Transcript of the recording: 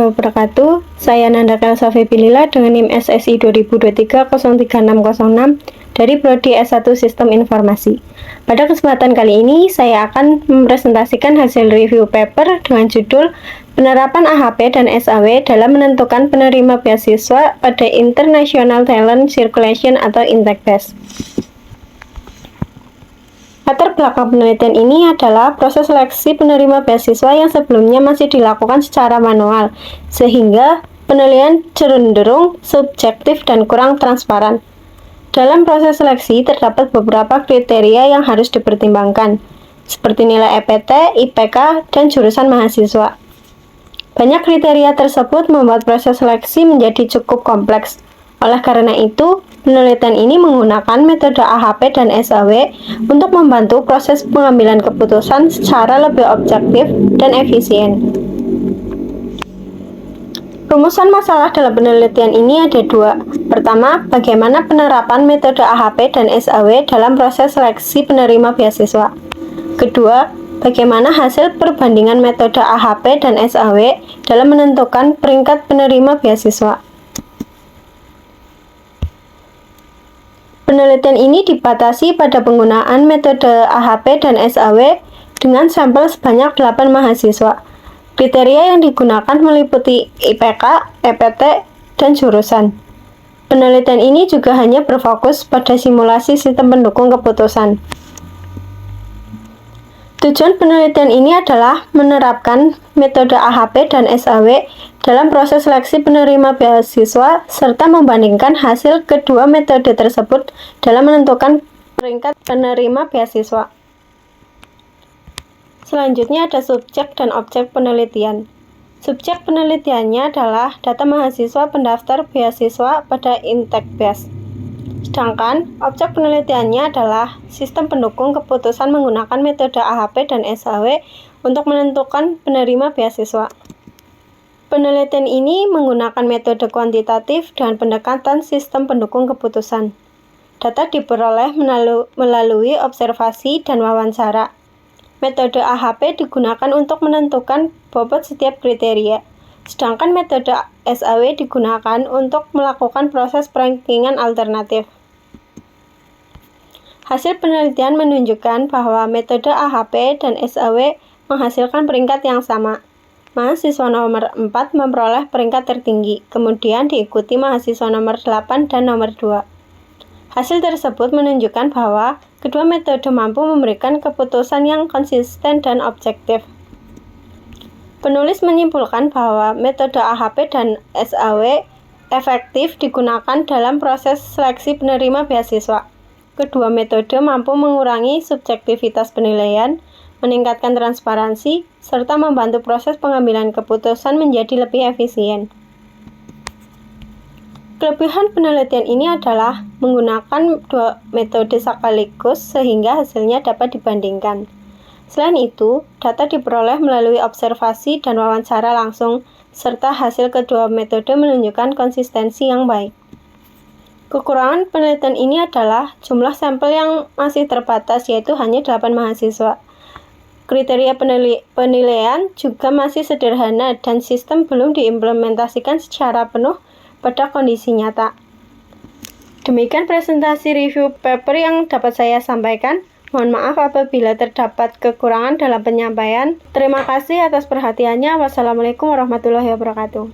warahmatullahi wabarakatuh. Saya Nanda Kelsa Febilila dengan NIM SSI 2023-03606 dari Prodi S1 Sistem Informasi. Pada kesempatan kali ini, saya akan mempresentasikan hasil review paper dengan judul Penerapan AHP dan SAW dalam menentukan penerima beasiswa pada International Talent Circulation atau INTEC-BES. Latar belakang penelitian ini adalah proses seleksi penerima beasiswa yang sebelumnya masih dilakukan secara manual, sehingga penilaian cenderung subjektif dan kurang transparan. Dalam proses seleksi terdapat beberapa kriteria yang harus dipertimbangkan, seperti nilai EPT, IPK, dan jurusan mahasiswa. Banyak kriteria tersebut membuat proses seleksi menjadi cukup kompleks. Oleh karena itu, penelitian ini menggunakan metode AHP dan SAW untuk membantu proses pengambilan keputusan secara lebih objektif dan efisien. Rumusan masalah dalam penelitian ini ada dua. Pertama, bagaimana penerapan metode AHP dan SAW dalam proses seleksi penerima beasiswa. Kedua, bagaimana hasil perbandingan metode AHP dan SAW dalam menentukan peringkat penerima beasiswa. Penelitian ini dibatasi pada penggunaan metode AHP dan SAW dengan sampel sebanyak 8 mahasiswa. Kriteria yang digunakan meliputi IPK, EPT, dan jurusan. Penelitian ini juga hanya berfokus pada simulasi sistem pendukung keputusan. Tujuan penelitian ini adalah menerapkan metode AHP dan SAW dalam proses seleksi penerima beasiswa serta membandingkan hasil kedua metode tersebut dalam menentukan peringkat penerima beasiswa. Selanjutnya ada subjek dan objek penelitian. Subjek penelitiannya adalah data mahasiswa pendaftar beasiswa pada INTEC-BES. Sedangkan objek penelitiannya adalah sistem pendukung keputusan menggunakan metode AHP dan SAW untuk menentukan penerima beasiswa. Penelitian ini menggunakan metode kuantitatif dengan pendekatan sistem pendukung keputusan. Data diperoleh melalui observasi dan wawancara. Metode AHP digunakan untuk menentukan bobot setiap kriteria, sedangkan metode SAW digunakan untuk melakukan proses perankingan alternatif. Hasil penelitian menunjukkan bahwa metode AHP dan SAW menghasilkan peringkat yang sama. Mahasiswa nomor 4 memperoleh peringkat tertinggi, kemudian diikuti mahasiswa nomor 8 dan nomor 2. Hasil tersebut menunjukkan bahwa kedua metode mampu memberikan keputusan yang konsisten dan objektif. Penulis menyimpulkan bahwa metode AHP dan SAW efektif digunakan dalam proses seleksi penerima beasiswa. Kedua metode mampu mengurangi subjektivitas penilaian, meningkatkan transparansi, serta membantu proses pengambilan keputusan menjadi lebih efisien. Kelebihan penelitian ini adalah menggunakan dua metode sekaligus sehingga hasilnya dapat dibandingkan. Selain itu, data diperoleh melalui observasi dan wawancara langsung, serta hasil kedua metode menunjukkan konsistensi yang baik. Kekurangan penelitian ini adalah jumlah sampel yang masih terbatas, yaitu hanya 8 mahasiswa. Kriteria penilaian juga masih sederhana dan sistem belum diimplementasikan secara penuh pada kondisi nyata. Demikian presentasi review paper yang dapat saya sampaikan. Mohon maaf apabila terdapat kekurangan dalam penyampaian. Terima kasih atas perhatiannya. Wassalamualaikum warahmatullahi wabarakatuh.